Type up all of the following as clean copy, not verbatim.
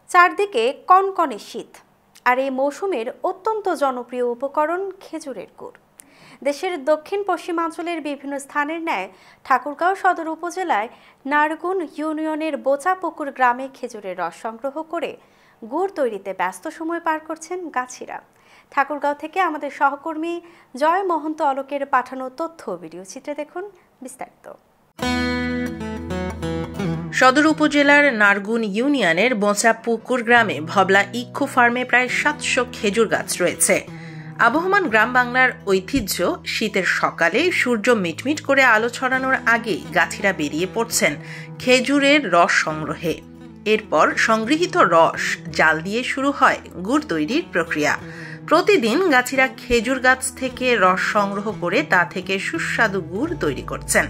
চারদিকে কনকনে শীত, আর এই মৌসুমের অত্যন্ত জনপ্রিয় উপকরণ খেজুরের গুড়। দেশের দক্ষিণ পশ্চিমাঞ্চলের বিভিন্ন স্থানের ন্যায় ঠাকুরগাঁও সদর উপজেলায় নারগুন ইউনিয়নের বোচাপুকুর গ্রামে খেজুরের রস সংগ্রহ করে গুড় তৈরিতে ব্যস্ত সময় পার করছেন গাছিরা। ঠাকুরগাঁও থেকে আমাদের সহকর্মী জয় মহন্ত অলোকের পাঠানো তথ্য ভিডিও চিত্রে দেখুন বিস্তারিত। সদর উপজেলার নারগুন ইউনিয়নের বোচাপুকুর গ্রামে ভবলা ইক্ষু ফার্মে প্রায় 700 খেজুর গাছ রয়েছে। আবহমান গ্রাম বাংলার ঐতিহ্য শীতের সকালে সূর্য মিটমিট করে আলো ছড়ানোর আগেই গাছিরা বেরিয়ে পড়ছেন খেজুরের রস সংগ্রহে। এরপর সংগৃহীত রস জাল দিয়ে শুরু হয় গুড় তৈরির প্রক্রিয়া। প্রতিদিন গাছিরা খেজুর গাছ থেকে রস সংগ্রহ করে তা থেকে সুস্বাদু গুড় তৈরি করছেন।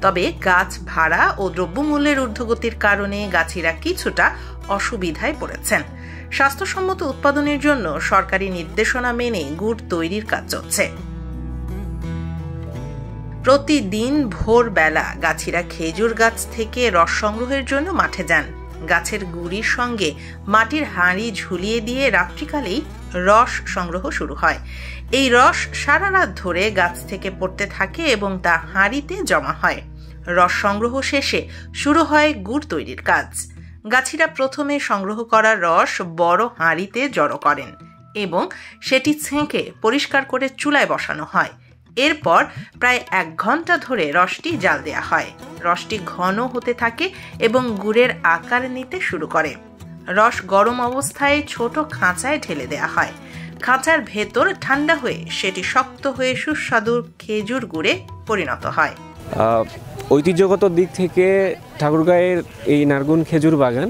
তবে গাছ ভাড়া ও দ্রব্যমূল্যের ঊর্ধ্বগতির কারণে গাছিরা কিছুটা অসুবিধায় পড়েছেন। স্বাস্থ্যসম্মত উৎপাদনের জন্য সরকারি নির্দেশনা মেনে গুড় তৈরির কাজ চলছে। প্রতিদিন ভোরবেলা গাছিরা খেজুর গাছ থেকে রস সংগ্রহের জন্য মাঠে যান। গাছের গুড়ির সঙ্গে মাটির হাঁড়ি ঝুলিয়ে দিয়ে রাত্রিকালেই রস সংগ্রহ শুরু হয়। এই রস সারা রাত ধরে গাছ থেকে পড়তে থাকে এবং তা হাঁড়িতে জমা হয়। রস সংগ্রহ শেষে শুরু হয় গুড় তৈরির কাজ। গাছিরা প্রথমে সংগ্রহ করা রস বড় হাঁড়িতে জড়ো করেন এবং সেটি ছেঁকে পরিষ্কার করে চুলায় বসানো হয়। এরপর প্রায় 1 ঘন্টা ধরে রসটি জাল দেয়া হয়। রসটি ঘন হতে থাকে এবং গুড়ের আকার নিতে শুরু করে। রস গরম অবস্থায় ছোট খাঁচায় ঢেলে দেয়া হয়। খাঁচার ভেতর ঠান্ডা হয়ে সেটি শক্ত হয়ে সুস্বাদু খেজুর গুড়ে পরিণত হয়। ঐতিহ্যগত দিক থেকে ঠাকুরগাঁয়ের এই নারগুন খেজুর বাগান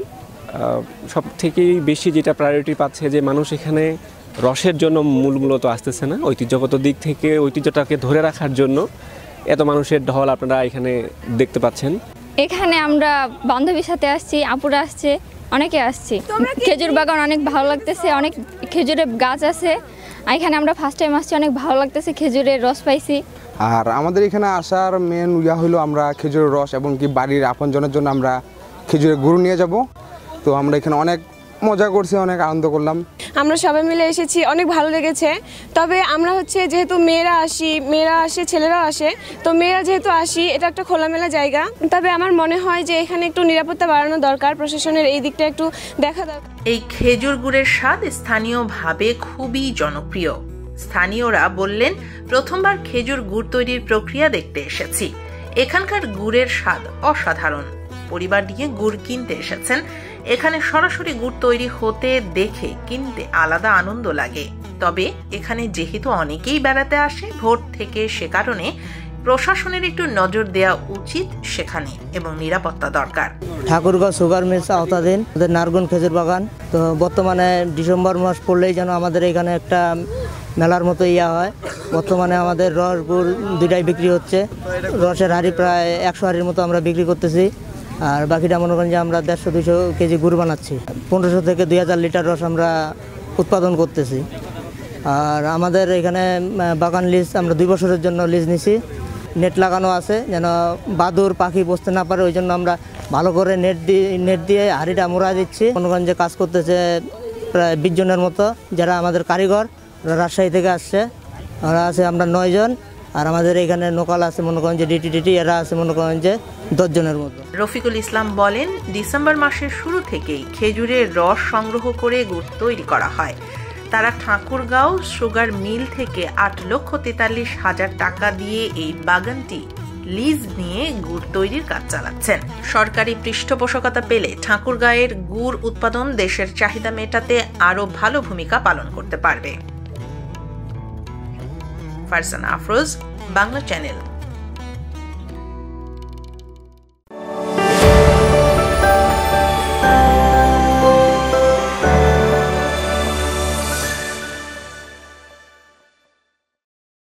সব থেকেই বেশি যেটা প্রায়োরিটি পাচ্ছে, যে মানুষ এখানে রসের জন্য মূলত আসতেছে না, ঐতিহ্যগত দিক থেকে ঐতিহ্যটাকে ধরে রাখার জন্য এত মানুষের ঢল আপনারা এখানে দেখতে পাচ্ছেন। এখানে আমরা বান্ধবীর সাথে আসছি, আপুরা আসছে, অনেকে আসছি। খেজুর বাগান অনেক ভালো লাগতেছে, অনেক খেজুরের গাছ আছে। এখানে আমরা ফার্স্ট টাইম আসছি, অনেক ভালো লাগতেছে, খেজুরের রস পাইছি। আর আমাদের এখানে আসার মেন হলো আমরা খেজুরের রস এবং কি বাড়ির আপনজনের জন্য আমরা খেজুরের গুড় নিয়ে যাব। তো আমরা এখানে অনেক মজা করছি, অনেক আনন্দ করলাম। আমরা সবাই মিলে এসেছি, অনেক ভালো লেগেছে। তবে আমরা যেহেতু মেয়েরা আসে, ছেলেরাও আসে, তো মেয়েরা যেহেতু আসি, এটা একটা খোলামেলা জায়গা। তবে আমার মনে হয় যে এখানে একটু নিরাপত্তা বাড়ানো দরকার, প্রশাসনের এই দিকটা একটু দেখা দরকার। এই খেজুর গুড়ের স্বাদ স্থানীয়ভাবে খুবই জনপ্রিয়। স্থানীয়রা বললেন, প্রথমবার খেজুর গুড় তৈরির প্রক্রিয়া দেখতে এসেছি। এখানকার গুড়ের স্বাদ অসাধারণ। পরিবার নিয়ে গুড় কিনতে এসেছেন। এখানে সরাসরি গুড় তৈরি হতে দেখে কিনতে আলাদা আনন্দ লাগে। তবে এখানে যেহেতু অনেকেই বেড়াতে আসে ভোর থেকে, সে কারণে প্রশাসনের একটু নজর দেওয়া উচিত সেখানে, এবং নিরাপত্তা দরকার। ঠাকুরগাঁও সুগার মিলস আওতাধীন আমাদের নারগুন খেজুর বাগান। তো বর্তমানে ডিসেম্বর মাস পড়লেই যেন আমাদের এখানে একটা মেলার মতো হয়। বর্তমানে আমাদের রস গুড় দুইটাই বিক্রি হচ্ছে। রসের হাঁড়ি প্রায় 100 হাঁড়ির মতো আমরা বিক্রি করতেছি, আর বাকিটা মনে করেন যে আমরা 150-200 কেজি গুড় বানাচ্ছি। 1500 থেকে 2000 লিটার রস আমরা উৎপাদন করতেছি। আর আমাদের এখানে বাগান লিজ আমরা 2 বছরের জন্য লিজ নিছি। নেট লাগানো আছে যেন বাদুর পাখি বসতে না পারে, ওই জন্য আমরা ভালো করে নেট দিয়ে হাঁড়িটা মোড়া দিচ্ছি। মনে করেন যে কাজ করতেছে প্রায় 20 জনের মতো, যারা আমাদের কারিগর, রাজশাহী থেকে আসছে। ওরা আছে আমরা 9 জন, আর আমাদের এখানে লোকাল আছে মনে করেন যে ডিটি এরা আছে মনে করেন যে 10 জনের মতো। রফিকুল ইসলাম বলেন, ডিসেম্বর মাসের শুরু থেকেই খেজুরের রস সংগ্রহ করে গুড় তৈরি করা হয়। তারা ঠাকুরগাঁও সুগার মিল থেকে 8,43,000 টাকা দিয়ে এই বাগানটি লিজ নিয়ে গুড় তৈরির কাজ চালাচ্ছেন। সরকারি পৃষ্ঠপোষকতা পেলে ঠাকুরগাঁয়ের গুড় উৎপাদন দেশের চাহিদা মেটাতে আরো ভালো ভূমিকা পালন করতে পারবে। ফারজানা আফরোজ, বাংলা চ্যানেল।